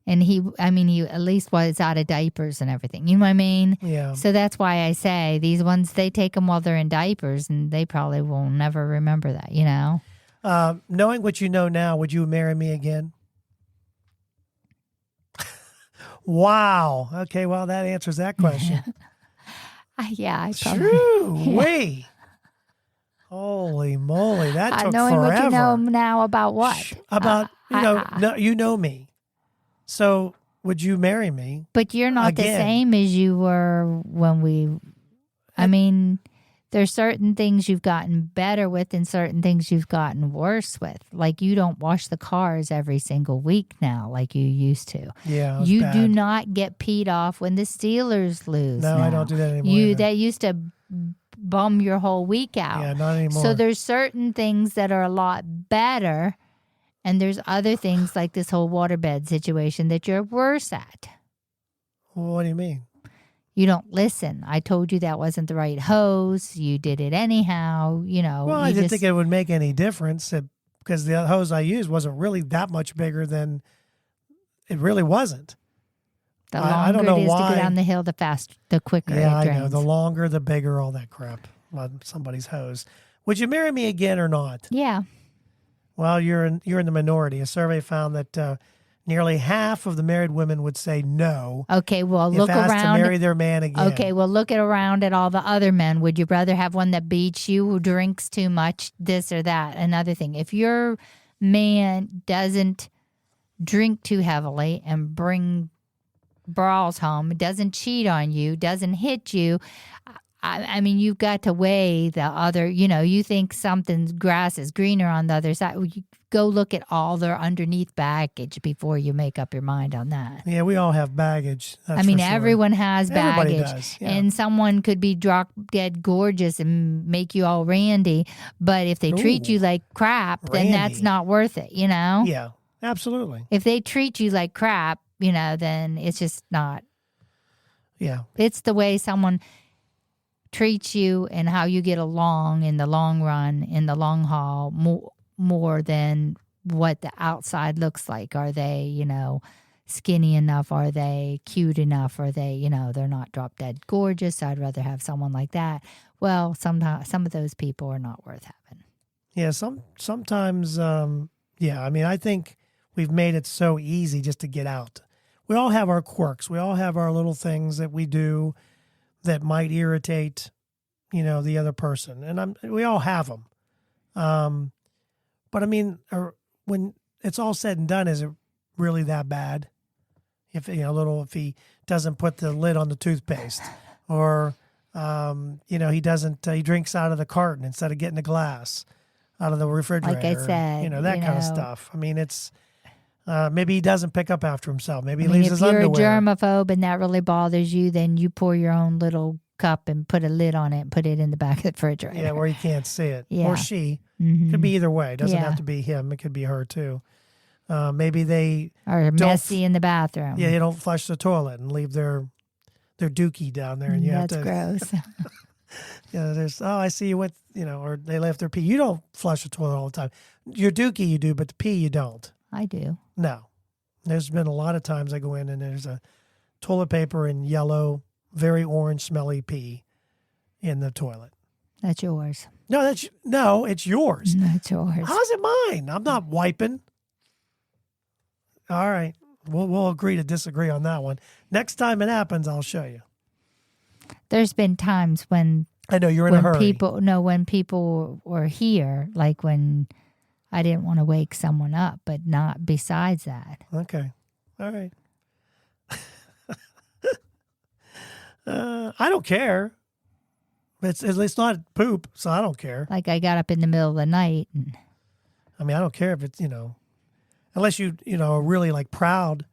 at least was out of diapers and everything. You know what I mean? Yeah. So that's why I say these ones, they take them while they're in diapers, and they probably will never remember that, Knowing what you know now, would you marry me again? Wow. Okay, well, that answers that question. Yeah, I probably. True. Wait. Holy moly, that took knowing forever. What you know now about what? About, you know me. So would you marry me? But you're not again? The same as you were when we, there's certain things you've gotten better with and certain things you've gotten worse with. Like you don't wash the cars every single week now like you used to. Yeah, you bad. do not get peed off when the Steelers lose. No, now. I don't do that anymore. That used to bum your whole week out. Yeah, not anymore. So there's certain things that are a lot better, and there's other things like this whole waterbed situation that you're worse at. Well, what do you mean? You don't listen. I told you that wasn't the right hose. You did it anyhow, Well, I didn't think it would make any difference because the hose I used wasn't really that much bigger than it really wasn't. The longer I don't know it is why. to go down the hill, the quicker it Yeah, I drains. know. The longer, the bigger, all that crap on somebody's hose. Would you marry me again or not? Yeah. Well, you're in the minority. A survey found that Nearly half of the married women would say no. Okay, well, if look asked around. to marry their man again. Okay, well, look around at all the other men. Would you rather have one that beats you, who drinks too much, this or that? Another thing, if your man doesn't drink too heavily and bring brawls home, doesn't cheat on you, doesn't hit you, I mean, you've got to weigh the other, you think something's grass is greener on the other side. Well, you go look at all their underneath baggage before you make up your mind on that. Yeah, we all have baggage. That's I mean, for sure. everyone has Everybody baggage. does, yeah. And someone could be drop dead gorgeous and make you all randy. But if they treat you like crap, then that's randy. not worth it, Yeah, absolutely. If they treat you like crap, then it's just not. Yeah. It's the way someone treats you and how you get along in the long run, in the long haul, more than what the outside looks like. Are they, skinny enough? Are they cute enough? Are they, they're not drop dead gorgeous? I'd rather have someone like that. Well, sometimes some of those people are not worth having. Yeah, sometimes, yeah. I mean, I think we've made it so easy just to get out. We all have our quirks. We all have our little things that we do that might irritate, the other person, and we all have them. But I mean, when it's all said and done, is it really that bad? If if he doesn't put the lid on the toothpaste, or he doesn't, he drinks out of the carton instead of getting a glass out of the refrigerator. Like I said, that kind of stuff. I mean, it's maybe he doesn't pick up after himself. Maybe he leaves his if you're underwear. a germaphobe and that really bothers you, then you pour your own little cup and put a lid on it and put it in the back of the refrigerator. Yeah, where you can't see it. Yeah. Or she. Mm-hmm. Could be either way. It doesn't Yeah. have to be him. It could be her too. Maybe they Or don't messy in the bathroom. Yeah, they don't flush the toilet and leave their dookie down there, and you That's have to. gross. There's I see you went, or they left their pee. You don't flush the toilet all the time. Your dookie you do, but the pee you don't. I do. No, there's been a lot of times I go in and there's a toilet paper in yellow, very orange, smelly pee in the toilet. That's yours. No, it's yours. That's yours. How's it mine? I'm not wiping. All right. We'll agree to disagree on that one. Next time it happens, I'll show you. There's been times when I know you're in a hurry. when people were here, like when I didn't want to wake someone up, but not besides that. Okay. All right. I don't care. It's not poop, so I don't care. Like I got up in the middle of the night. And I mean, I don't care if it's, unless you are really like proud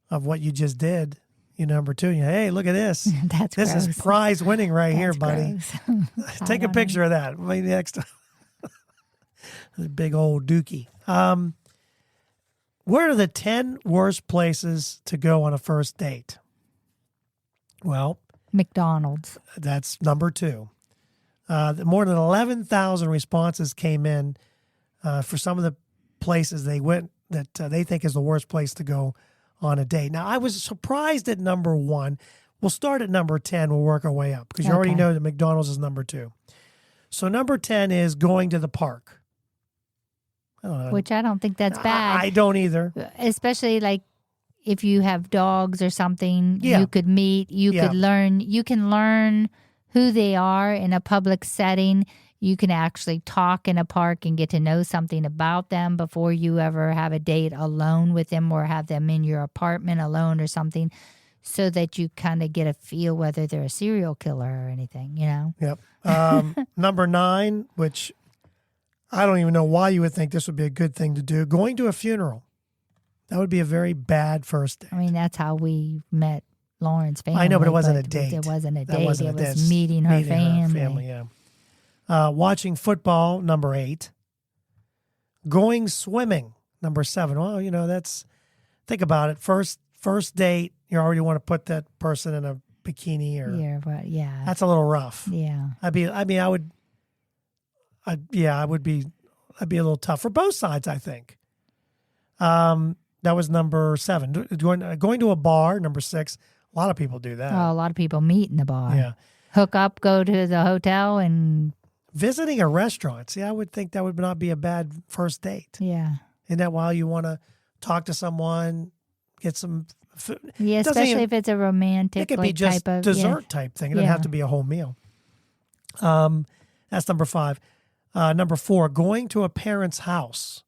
of what you just did. Number two, hey, look at this. That's this gross. is prize winning right here, That's buddy. gross. Take a picture of that. Maybe next time. The big old dookie. What are the 10 worst places to go on a first date? Well, McDonald's. that's number 2. More than 11,000 responses came in for some of the places they went that they think is the worst place to go on a date. Now, I was surprised at number 1. We'll start at number 10. We'll work our way up because you already know that McDonald's is number 2. So number 10 is going to the park. I don't know. Which I don't think that's bad. I don't either. Especially like if you have dogs or something, Yeah. you could meet, you Yeah. could learn, you can learn who they are in a public setting. You can actually talk in a park and get to know something about them before you ever have a date alone with them or have them in your apartment alone or something, so that you kind of get a feel whether they're a serial killer or anything, Yep. Number 9, which I don't even know why you would think this would be a good thing to do, going to a funeral. That would be a very bad first date. I mean, that's how we met Lauren's family. I know, but it wasn't a date. It wasn't a That date. wasn't It a was date. meeting her family. Yeah. Watching football, number 8. Going swimming, number 7. Well, think about it. First date, you already want to put that person in a bikini or Yeah. that's a little rough. Yeah. I'd be a little tough for both sides, I think. That was number 7. Going to a bar, number 6. A lot of people do that. Well, a lot of people meet in the bar. Yeah. Hook up, go to the hotel, and Visiting a restaurant. See, I would think that would not be a bad first date. yeah. Isn't that why you want to talk to someone, get some food. Yeah, especially if it's a romantic, it could be just type of dessert type thing. It doesn't have to be a whole meal. That's number 5. Number 4, going to a parent's house.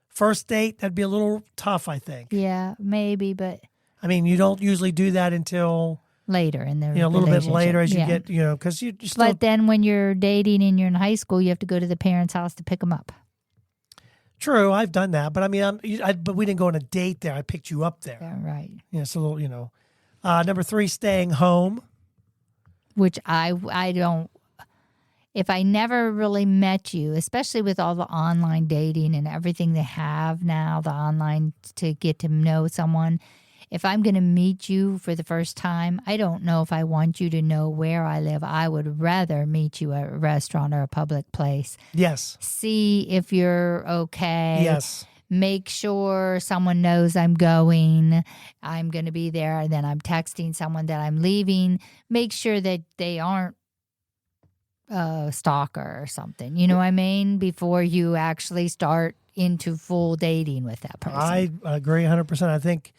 First date, that'd be a little tough, I think. Yeah, maybe, but I mean, you don't usually do that until later in the a little bit later as you get, because you still. But then when you're dating and you're in high school, you have to go to the parents' house to pick them up. True, I've done that, but I mean, but we didn't go on a date there. I picked you up there. Yeah, right. Yeah, it's a little, Number 3, staying home. Which I don't. If I never really met you, especially with all the online dating and everything they have now, the online to get to know someone, if I'm going to meet you for the first time, I don't know if I want you to know where I live. I would rather meet you at a restaurant or a public place. Yes. See if you're okay. Yes. Make sure someone knows I'm going to be there, and then I'm texting someone that I'm leaving. Make sure that they aren't a stalker or something. You know what I mean? Before you actually start into full dating with that person. I agree 100%. I think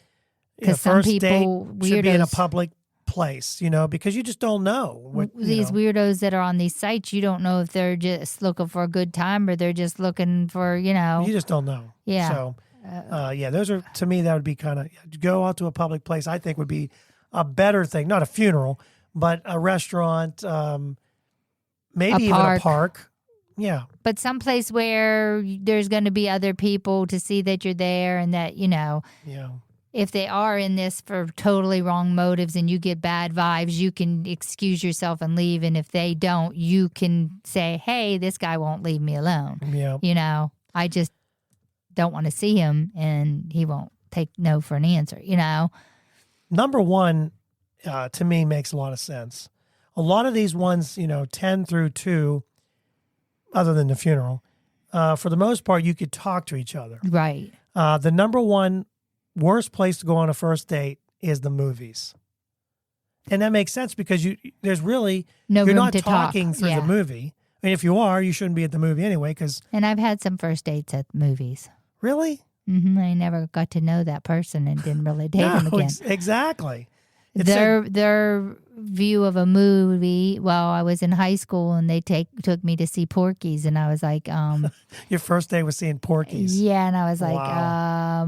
because first some people date should be in a public place, because you just don't know. These weirdos that are on these sites, you don't know if they're just looking for a good time or they're just looking for, You just don't know. Yeah. So, those are, to me, that would be kind of, go out to a public place, I think would be a better thing. Not a funeral, but a restaurant, maybe even a park. Yeah. But someplace where there's going to be other people to see that you're there and that, Yeah. If they are in this for totally wrong motives and you get bad vibes, you can excuse yourself and leave. And if they don't, you can say, hey, this guy won't leave me alone. Yeah. I just don't want to see him and he won't take no for an answer, Number 1, to me, makes a lot of sense. A lot of these ones, 10 through 2, other than the funeral, for the most part, you could talk to each other. Right. The number 1 worst place to go on a first date is the movies. And that makes sense because there's really, no you're room not to talking talk. through the movie. I mean, if you are, you shouldn't be at the movie anyway. And I've had some first dates at movies. Really? Mm-hmm. I never got to know that person and didn't really date him again. Exactly. Their view of a movie. Well, I was in high school and they took me to see Porky's, and I was like, your first day was seeing Porky's. Yeah, and I was like, wow.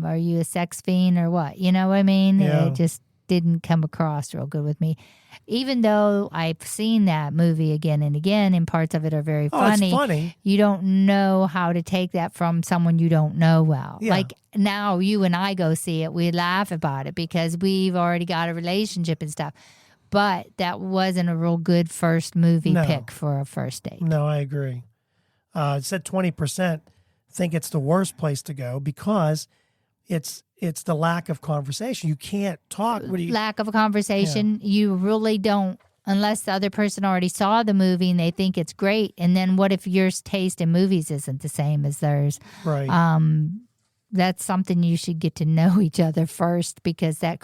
Are you a sex fiend or what? You know what I mean? Yeah. It just didn't come across real good with me. Even though I've seen that movie again and again, and parts of it are very funny. It's funny. You don't know how to take that from someone you don't know well. Yeah. Like now you and I go see it, we laugh about it because we've already got a relationship and stuff. But that wasn't a real good first movie pick for a first date. No, I agree. It said 20% think it's the worst place to go because it's the lack of conversation. You can't talk. Lack of a conversation. Yeah. You really don't, unless the other person already saw the movie and they think it's great. And then what if your taste in movies isn't the same as theirs? Right. That's something you should get to know each other first because that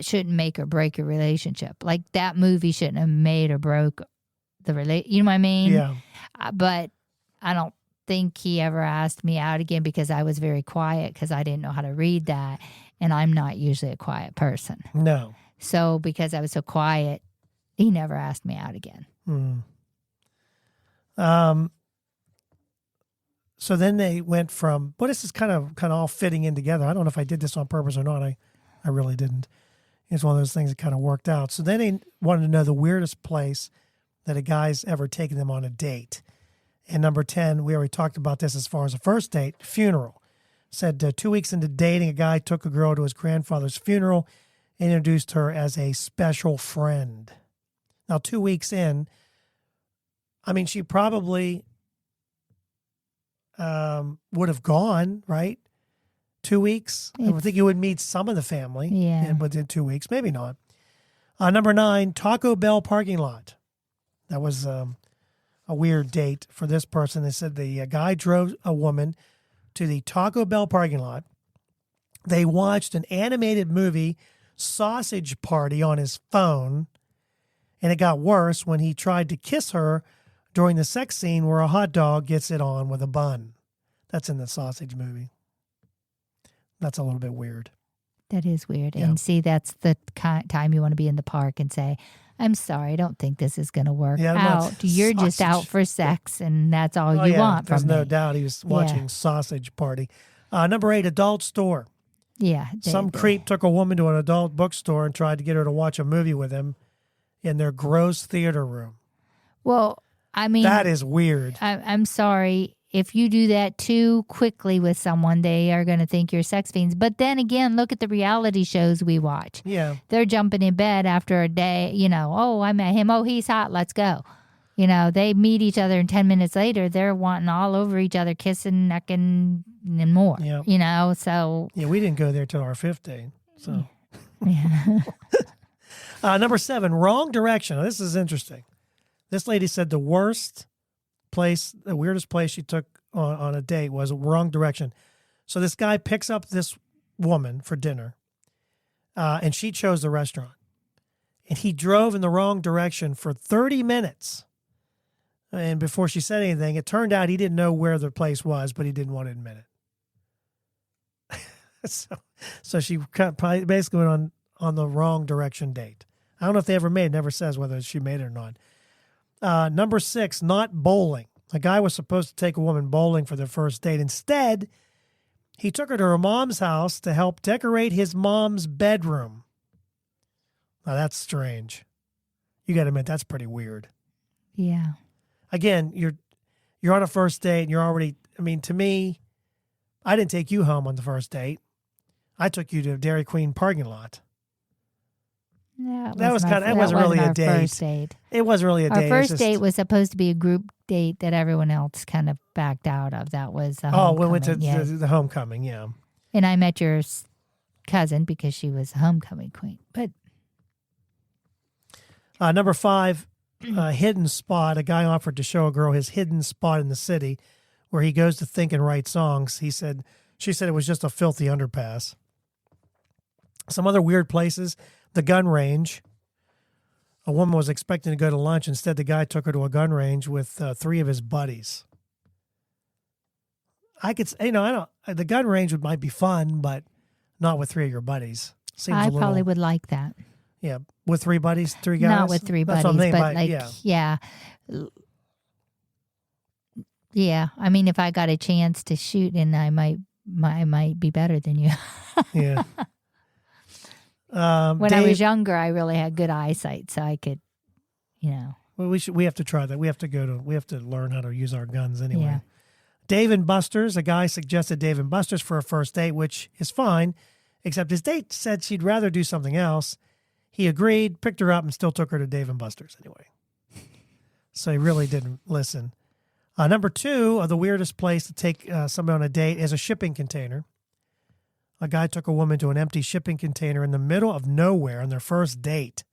shouldn't make or break your relationship. Like that movie shouldn't have made or broke the relationship. You know what I mean? Yeah. But I don't think he ever asked me out again because I was very quiet because I didn't know how to read that, and I'm not usually a quiet person. No. So because I was so quiet, he never asked me out again. So then they went from, but this is kind of all fitting in together. I don't know if I did this on purpose or not. I really didn't. It's one of those things that kind of worked out. So then they wanted to know the weirdest place that a guy's ever taken them on a date. And number 10, we already talked about this as far as a first date, funeral. Said 2 weeks into dating, a guy took a girl to his grandfather's funeral and introduced her as a special friend. Now, 2 weeks in, I mean, she probably would have gone, right? 2 weeks. I would think you would meet some of the family within 2 weeks. Maybe not. Number 9, Taco Bell parking lot. That was a weird date for this person. They said the guy drove a woman to the Taco Bell parking lot. They watched an animated movie, Sausage Party, on his phone. And it got worse when he tried to kiss her during the sex scene where a hot dog gets it on with a bun. That's in the sausage movie. That's a little bit weird. That is weird. Yeah. And see, that's the time you want to be in the park and say, I'm sorry, I don't think this is going to work out. You're just out for sex, and that's all you want from me. There's no me. doubt he was watching Sausage Party. Number 8, adult store. Yeah. Some creep took a woman to an adult bookstore and tried to get her to watch a movie with him in their gross theater room. Well, I mean, that is weird. I'm sorry. If you do that too quickly with someone, they are going to think you're sex fiends. But then again, look at the reality shows we watch. Yeah. They're jumping in bed after a day, oh, I met him. Oh, he's hot. Let's go. They meet each other and 10 minutes later, they're wanting all over each other, kissing, necking, and more. Yeah. So. Yeah, we didn't go there till our 5th date. So. Yeah. Number 7, wrong direction. Now, this is interesting. This lady said the weirdest place she took on a date was wrong direction. So this guy picks up this woman for dinner, and she chose the restaurant. And he drove in the wrong direction for 30 minutes. And before she said anything, it turned out he didn't know where the place was, but he didn't want to admit it. so she probably basically went on the wrong direction date. I don't know if they ever made it. Never says whether she made it or not. Number 6, not bowling. A guy was supposed to take a woman bowling for their first date. Instead, he took her to her mom's house to help decorate his mom's bedroom. Now, that's strange. You got to admit, that's pretty weird. Yeah. Again, you're on a first date and you're already, to me, I didn't take you home on the first date. I took you to Dairy Queen parking lot. Yeah, that wasn't really a date. First date. It wasn't really a date. Our first date was supposed to be a group date that everyone else kind of backed out of. That was we went to the homecoming, yeah. And I met your cousin because she was a homecoming queen. But number 5, hidden spot. A guy offered to show a girl his hidden spot in the city where he goes to think and write songs. She said it was just a filthy underpass. Some other weird places. The gun range. A woman was expecting to go to lunch. Instead, the guy took her to a gun range with 3 of his buddies. I could say, the gun range might be fun, but not with 3 of your buddies. I probably would like that. Yeah, with 3 buddies, 3 guys? Not with 3 buddies, but yeah. Yeah, if I got a chance to shoot, and I might be better than you. Yeah. When I was younger, I really had good eyesight, so I could, Well, we have to try that. We have to learn how to use our guns anyway. Yeah. Dave & Buster's. A guy suggested Dave & Buster's for a first date, which is fine, except his date said she'd rather do something else. He agreed, picked her up, and still took her to Dave & Buster's anyway. So he really didn't listen. Number 2, the weirdest place to take somebody on a date is a shipping container. A guy took a woman to an empty shipping container in the middle of nowhere on their first date.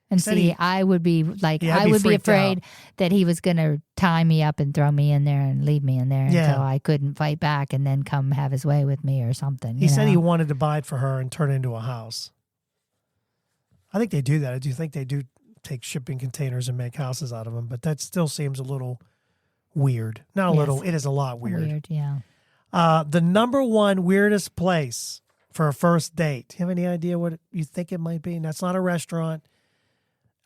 And I would be afraid that he was going to tie me up and throw me in there and leave me in there until I couldn't fight back and then come have his way with me or something. He said he wanted to buy it for her and turn it into a house. I think they do that. I do think they do take shipping containers and make houses out of them, but that still seems a little weird. Not a little, it is a lot weird. Yeah. The number 1 weirdest place for a first date. Do you have any idea what you think it might be? And that's not a restaurant.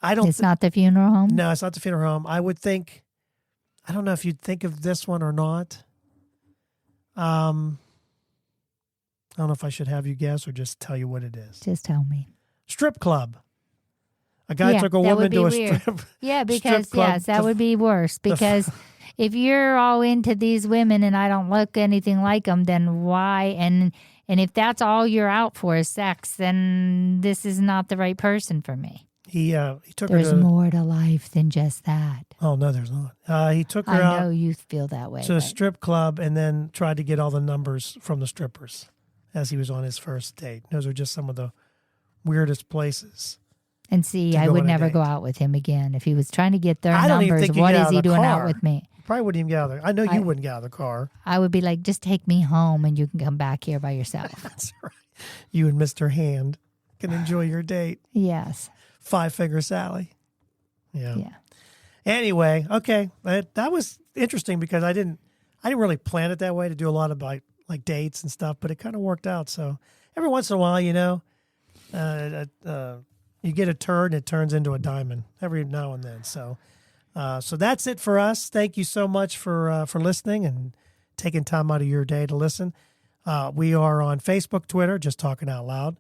It's not the funeral home? No, it's not the funeral home. I would think, I don't know if you'd think of this one or not. I don't know if I should have you guess or just tell you what it is. Just tell me. Strip club. A guy took a woman to a strip. Yeah, because that would be worse. Because if you're all into these women and I don't look anything like them, then why? And if that's all you're out for is sex, then this is not the right person for me. He took There's her to... more to life than just that. Oh, no, there's not. He took her out... I know you feel that way. To a strip club and then tried to get all the numbers from the strippers as he was on his first date. Those are just some of the weirdest places. And I would never go out with him again. If he was trying to get their numbers, what is he doing out with me? Probably wouldn't even get out of there. I know you wouldn't get out of the car. I would be like, just take me home and you can come back here by yourself. That's right. You and Mr. Hand can enjoy your date. Yes. 5-Finger Sally. Yeah. Anyway, okay. That was interesting because I I didn't really plan it that way to do a lot of like dates and stuff, but it kind of worked out. So every once in a while, you get a turd and it turns into a diamond every now and then. So that's it for us. Thank you so much for listening and taking time out of your day to listen. We are on Facebook, Twitter, Just Talking Out Loud.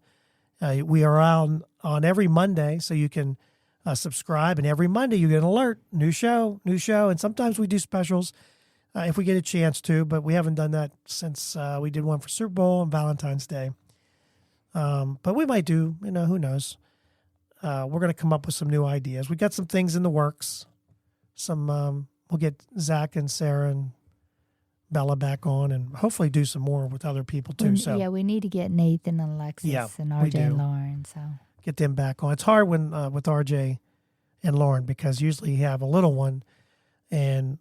We are on every Monday, so you can subscribe. And every Monday you get an alert, new show. And sometimes we do specials if we get a chance to, but we haven't done that since we did one for Super Bowl and Valentine's Day. But we might do, who knows. We're going to come up with some new ideas. We got some things in the works. We'll get Zach and Sarah and Bella back on and hopefully do some more with other people too. So we need to get Nathan and Alexis and RJ and Lauren. So get them back on. It's hard when with RJ and Lauren because usually you have a little one and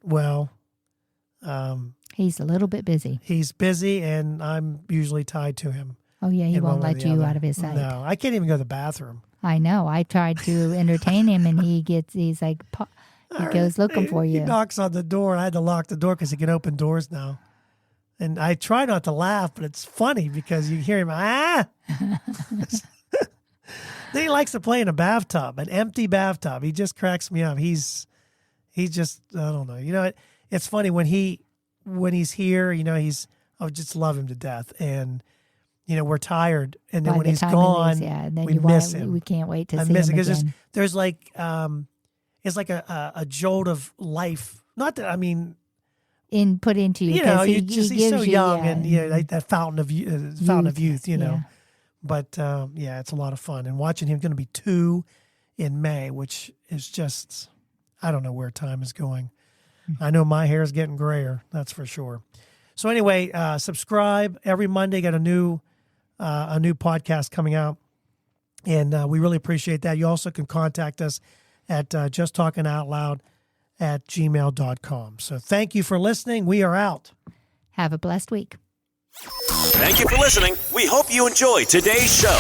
he's a little bit busy. He's busy and I'm usually tied to him. Oh yeah, he won't let you out of his sight. No, I can't even go to the bathroom. I know. I tried to entertain him and he's like, he goes looking for you. He knocks on the door. I had to lock the door because he can open doors now. And I try not to laugh, but it's funny because you hear him, Then he likes to play in a bathtub, an empty bathtub. He just cracks me up. He's just, I don't know. It's funny when he's here, I just love him to death. And, we're tired. And then when he's gone, we miss him. We can't wait to see him again. Because there's like, it's like a jolt of life. Not that, put into you. He's so young and like that fountain of youth, Yeah. But it's a lot of fun. And watching him going to be 2 in May, which is just, I don't know where time is going. I know my hair is getting grayer, that's for sure. So anyway, subscribe every Monday. Got a new podcast coming out, and we really appreciate that. You also can contact us at justtalkingoutloud@gmail.com. So thank you for listening. We are out. Have a blessed week. Thank you for listening. We hope you enjoyed today's show.